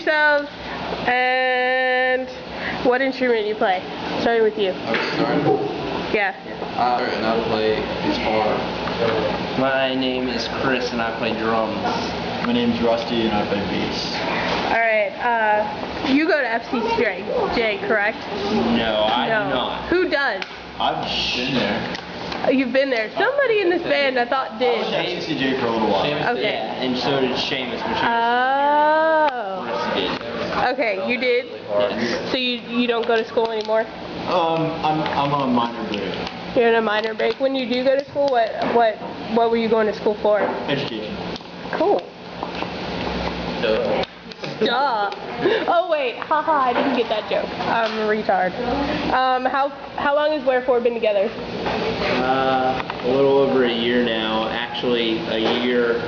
yourselves, and what instrument do you play? Starting with you. Yeah. And I play guitar. My name is Chris and I play drums. My name's Rusty and I play bass. Alright, you go to FCJ, correct? No, I do not. Who does? I've been there. You've been there. Somebody in this band I thought did. I was at FCJ for a little while. Okay. Yeah, and so did Seamus. Oh. Okay, you did? Yeah. So you don't go to school anymore? I'm on a minor break. You're in a minor break. When you do go to school, what were you going to school for? Education. Cool. Duh. Oh wait, haha, I didn't get that joke. I'm a retard. How long has Wherefore been together? A little over a year now. Actually, a year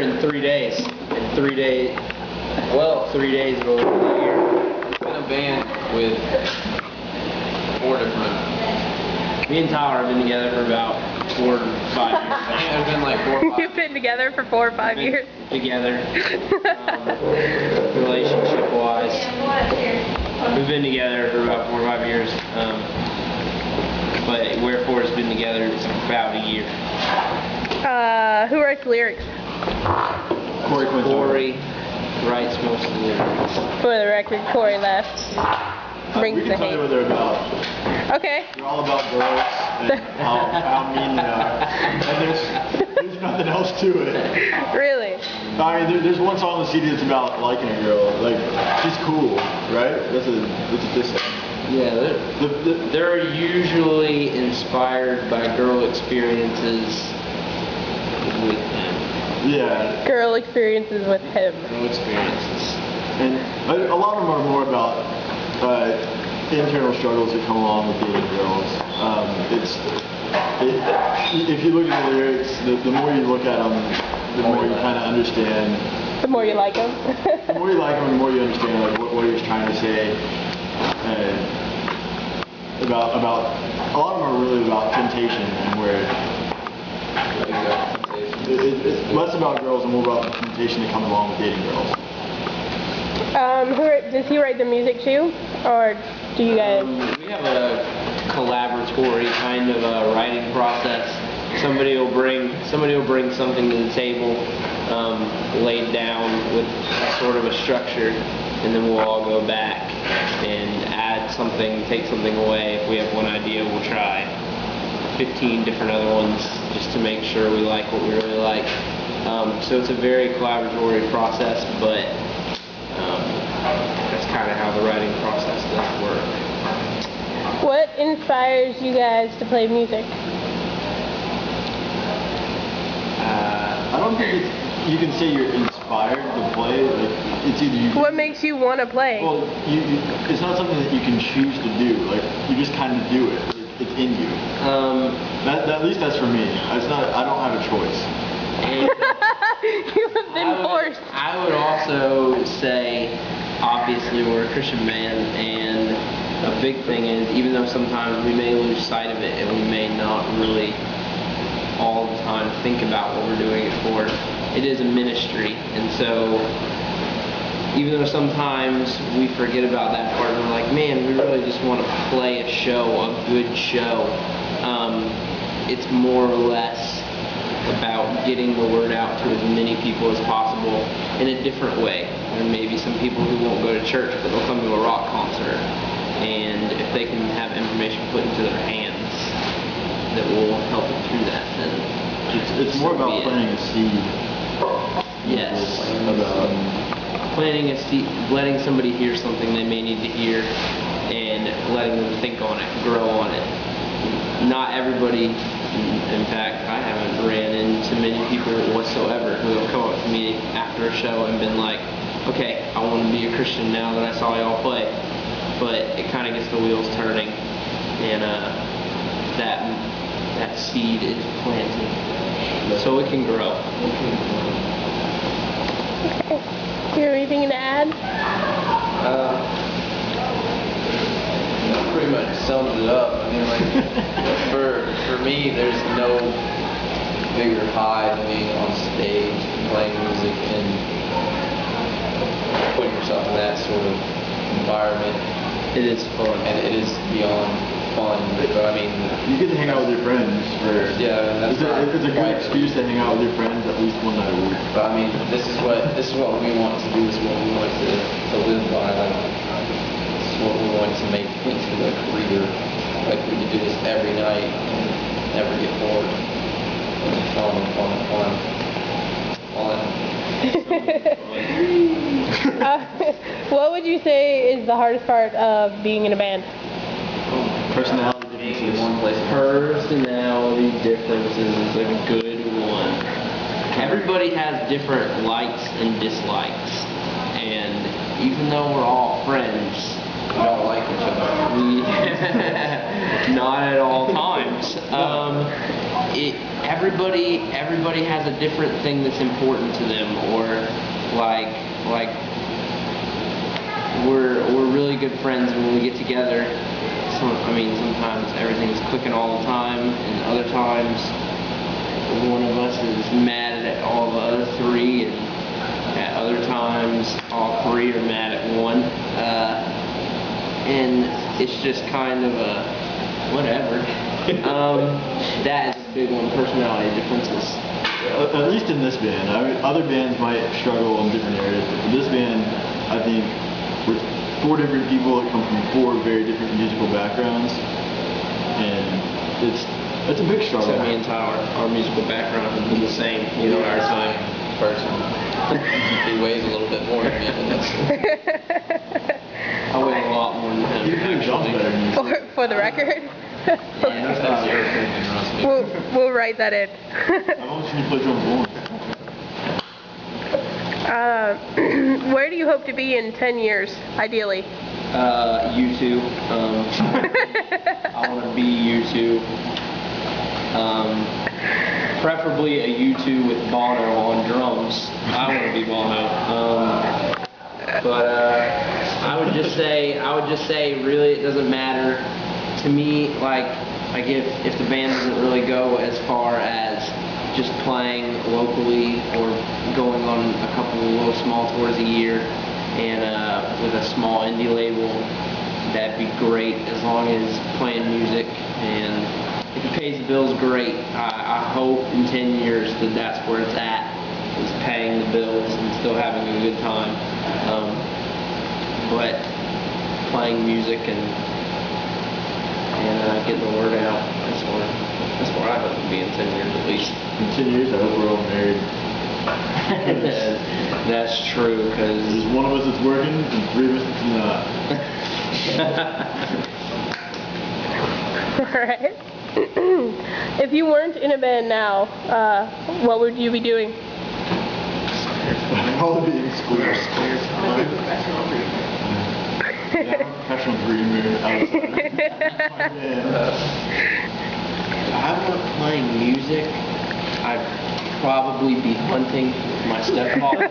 and 3 days. And 3 days. Well, 3 days of a year. I've been in a band with 4 different. Me and Tyler have been together for about 4 to 5 years. I think there's been like 4 or 5. You've been together for 4 or 5 years? Together. Relationship-wise. We've been together for about 4 or 5 years. But Wherefore has been together for about a year. Who writes lyrics? Corey writes most of the lyrics. For the record, Corey left. Brings we the can tell you hate. what they're about. Okay. They're all about girls and how mean they are. And there's nothing else to it. Really? I mean, there's one song on the CD that's about liking a girl. Like, she's cool, right? That's a diss. Yeah, they're usually inspired by girl experiences with him. Yeah. Girl experiences with him. Girl experiences. And a lot of them are more about internal struggles that come along with dating girls. If you look at the lyrics, the more you look at them, the more you kind of understand. The more you like him. The more you like them, the more you understand like what he was trying to say. About a lot of them are really about temptation and where it's less about girls and more about the temptation that comes along with dating girls. Does he write the music too, or do you guys? We have a collaboratory kind of a writing process. Somebody will bring something to the table, laid down with sort of a structure, and then we'll all go back and add something, take something away. If we have one idea, we'll try 15 different other ones just to make sure we like what we really like. So it's a very collaboratory process, but that's kind of how the writing process does work. What inspires you guys to play music? I don't think you can say you're inspired to play. Like, it's either you. What makes you want to play? Well, it's not something that you can choose to do. Like, you just kind of do it. It's in you. At least that's for me. It's not. I don't have a choice. You have been forced. I would also say, obviously, we're a Christian band, and a big thing is, even though sometimes we may lose sight of it, and we may not really all the time think about what we're doing it for, it is a ministry, and so even though sometimes we forget about that part, and we're like, man, we really just want to play a show, a good show. It's more or less about getting the word out to as many people as possible in a different way. There may be some people who won't go to church, but they'll come to a rock concert, and if they can have information put into their hands that will help them through that, then it's more about planting a seed. Yes. Planting a seed, letting somebody hear something they may need to hear, and letting them think on it, grow on it. Not everybody, in fact, I haven't ran into many people whatsoever who have come up to me after a show and been like, okay, I want to be a Christian now that I saw y'all play. But it kind of gets the wheels turning, and that seed is planted, so it can grow. Okay. Do you have anything to add? Pretty much sums it up. I mean, like, for me, there's no bigger high than being on stage, playing music, and sort of environment. It is fun. And it is beyond fun. But I mean, you get to hang out with your friends for. Yeah, and that's it's a good excuse to hang out with your friends at least one night a week. But I mean, this is what we want to do. This is what we want to live by. Like, this is what we want to make into a career. Like we could do this every night and never get bored. It's fun. What would you say is the hardest part of being in a band? Personality differences. Personality differences is a good one. Everybody has different likes and dislikes, and even though we're all friends, We don't like each other. not at all times. Everybody has a different thing that's important to them, or like we're really good friends when we get together. Sometimes everything's clicking all the time, and other times one of us is mad at all the other three, and at other times all three are mad at one. And it's just kind of a whatever. That is a big one, personality differences. At least in this band. Other bands might struggle in different areas, but for this band, I think we're 4 different people that come from 4 very different musical backgrounds, and it's a big struggle. Except me and Tyler, our musical background has been the same the entire time. Person. He weighs a little bit more than me, but that's. I weigh a lot more than him. You can jump better than you. For the record? Yeah, That's your opinion, Rusty. We'll write that in. I've only seen you play drums once. Where do you hope to be in 10 years, ideally? U2. I want to be U2. Preferably a U2 with Bono on drums. I want to be Bono. But I would just say, really, it doesn't matter to me. Like if the band doesn't really go as far as just playing locally or going on a couple of little small tours a year, and with a small indie label, that'd be great. As long as playing music and if it pays the bills, great. I hope in 10 years that's where it's at, is paying the bills and still having a good time. But playing music and getting the word out, that's where I hope to be in 10 years at least. In 10 years, I hope we're all married. That's true, because there's one of us that's working and 3 of us that's not. Alright. If you weren't in a band now, what would you be doing? I'd probably be in school. Yeah, I'm a professional dreamer. If I weren't playing music, I'd probably be hunting with my stepfather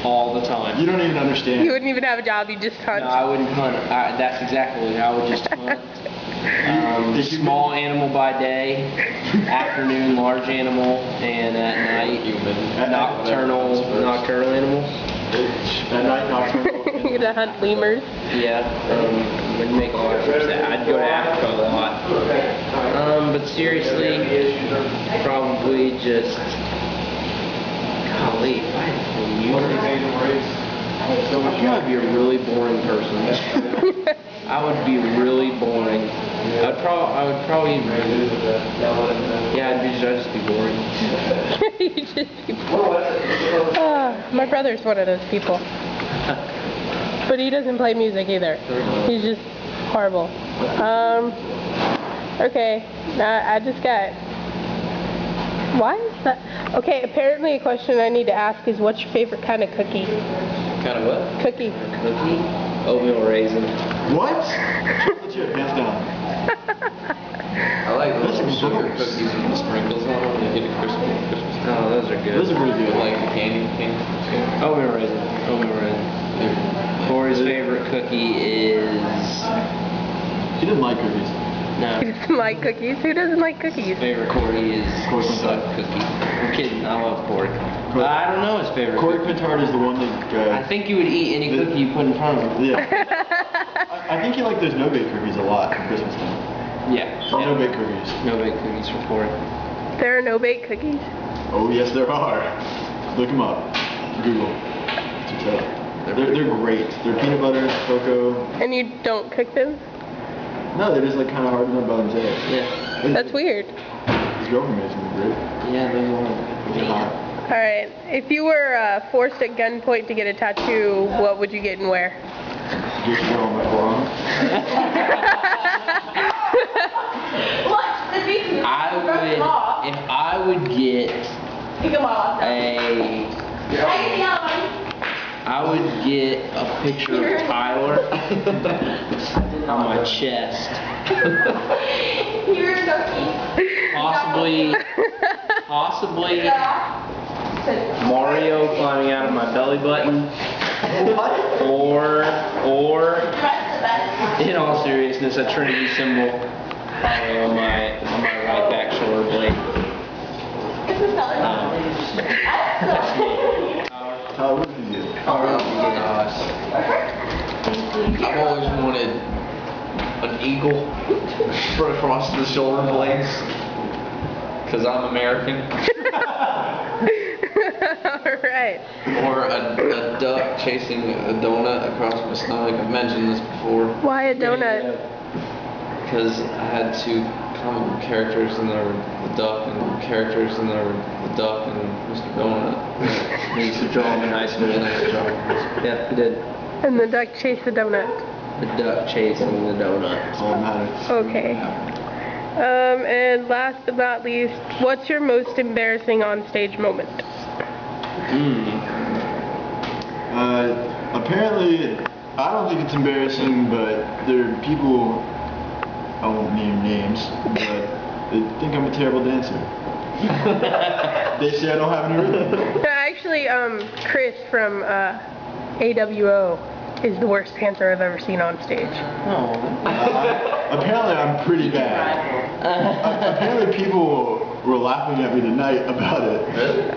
all the time. You don't even understand. You wouldn't even have a job, you just hunt. No, I wouldn't hunt. That's exactly it. I would just hunt. Small animal by day, afternoon large animal, and at night nocturnal animals. At night nocturnal. You're gonna hunt lemurs. Yeah, we'd make a lot of trips. I'd go to Africa a lot. But seriously, probably just golly, if I had to play music, I'd be a really boring person. I would be really boring. I would probably. Yeah, I'd just be boring. You'd just be boring. My brother's one of those people. But he doesn't play music either. He's just horrible. Okay, now I just got. Why is that? Okay, apparently a question I need to ask is, what's your favorite kind of cookie? Kind of what? Cookie. Cookie? Oatmeal raisin. What? Chocolate chip, hands down. I like those sugar cookies with the sprinkles on them. They get a Christmas. Oh, those are good. Those are pretty good. Like the candy things. Oatmeal raisin. Corey's favorite cookie is. He didn't like cookies. No. He doesn't like cookies. Who doesn't like cookies? Favorite Corey is Corey suck Quintard. cookie. I'm kidding. I love Corey. Corey- I don't know his favorite Corey cookie. Quintard is the one that. I think you would eat any cookie you put in front of him. Yeah. I think he liked those no-bake cookies a lot at Christmas time. Yeah. No-bake cookies. No bake cookies for Corey. There are no baked cookies. Oh yes, there are. Look them up. Google. They're great. They're peanut butter, cocoa. And you don't cook them? No, they're just like kind of hardened up by themselves. Yeah. That's weird. His girlfriend makes them great. Yeah, those are. They're hot. Alright, if you were forced at gunpoint to get a tattoo, what would you get and where? Just go on my forearm. If I would get I would get a picture of Tyler on my chest. You're so cute. Possibly Mario climbing out of my belly button. Or in all seriousness, a Trinity symbol on my right back shoulder blade. Tyler, what did you get? Oh gosh. I've always wanted an eagle for across the shoulder blades. Because I'm American. Alright. Or a duck chasing a donut across my stomach. I've mentioned this before. Why a donut? Because I had two comic book characters and there were the duck and characters and there were the duck and Mr. Donut. He used to draw him in high school. Yeah, he did. And the duck chased the donut. The duck chasing the donut. All that matters. Okay. And last but not least, what's your most embarrassing on-stage moment? Apparently, I don't think it's embarrassing, but there are people, I won't name names, but they think I'm a terrible dancer. They say I don't have any rhythm. Actually, Chris from AWO is the worst dancer I've ever seen on stage. Apparently I'm pretty bad. Apparently people were laughing at me tonight about it.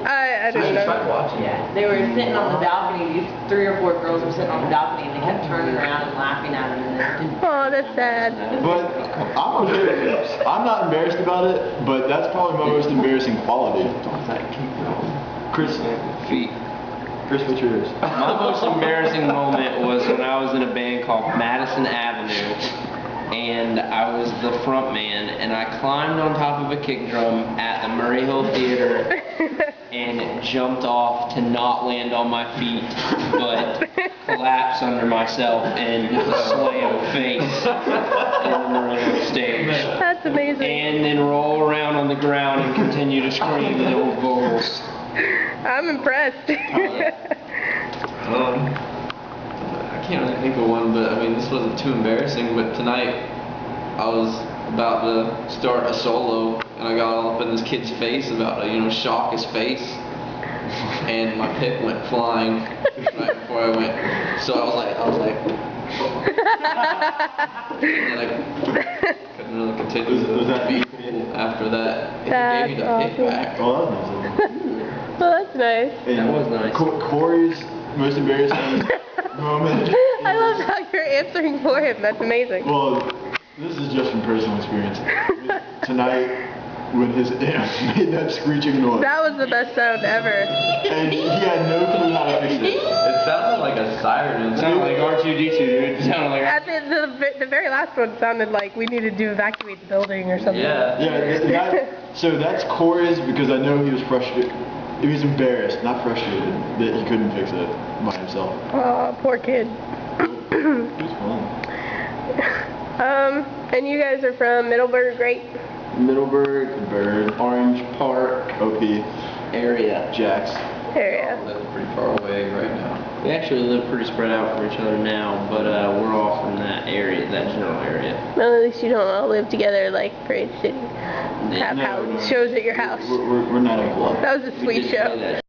I don't know. watching. Yeah, they were sitting on the balcony. These 3 or 4 girls were sitting on the balcony, and they kept turning around and laughing at them. And then Oh, that's sad. But I'm okay. I'm not embarrassed about it, but that's probably my most embarrassing quality. Chris, Feet. Chris, what's yours? My most embarrassing moment was when I was in a band called Madison Avenue, and I was the front man, and I climbed on top of a kick drum at the Murray Hill Theater and jumped off to not land on my feet, but collapse under myself and slam face in the Murray Hill stage. That's amazing. And then roll around on the ground and continue to scream the old vocals. I'm impressed. I can't really think of one, but I mean, this wasn't too embarrassing, but tonight I was about to start a solo, and I got all up in this kid's face about to, shock his face, and my pick went flying right before I went, so I was like, and I couldn't really continue Was that to be cool after that. That's It gave me the awesome. kickback. Oh, that was nice. Well, that's nice. And That was nice. Corey's most embarrassing moment. I love how you're answering for him. That's amazing. Well, this is just from personal experience. Tonight, when his amp made that screeching noise, That was the best sound ever. and he had no clue how to fix it. It sounded like a siren. It sounded like R2-D2, dude. It sounded like... At the very last one sounded like we needed to evacuate the building or something. Yeah. Yeah, so that's Corey's because I know he was frustrated. He was embarrassed, not frustrated, that he couldn't fix it by himself. Oh, poor kid. It was fun. And you guys are from Middleburg, right? Middleburg, Bird, Orange Park OP, area. Jax. Area. I live pretty far away right now. We actually live pretty spread out from each other now, but we're all from that area, that general area. Well, at least you don't all live together like Parade City. Have No, house no. shows at your house. We're not in club. That was a We sweet did show. play that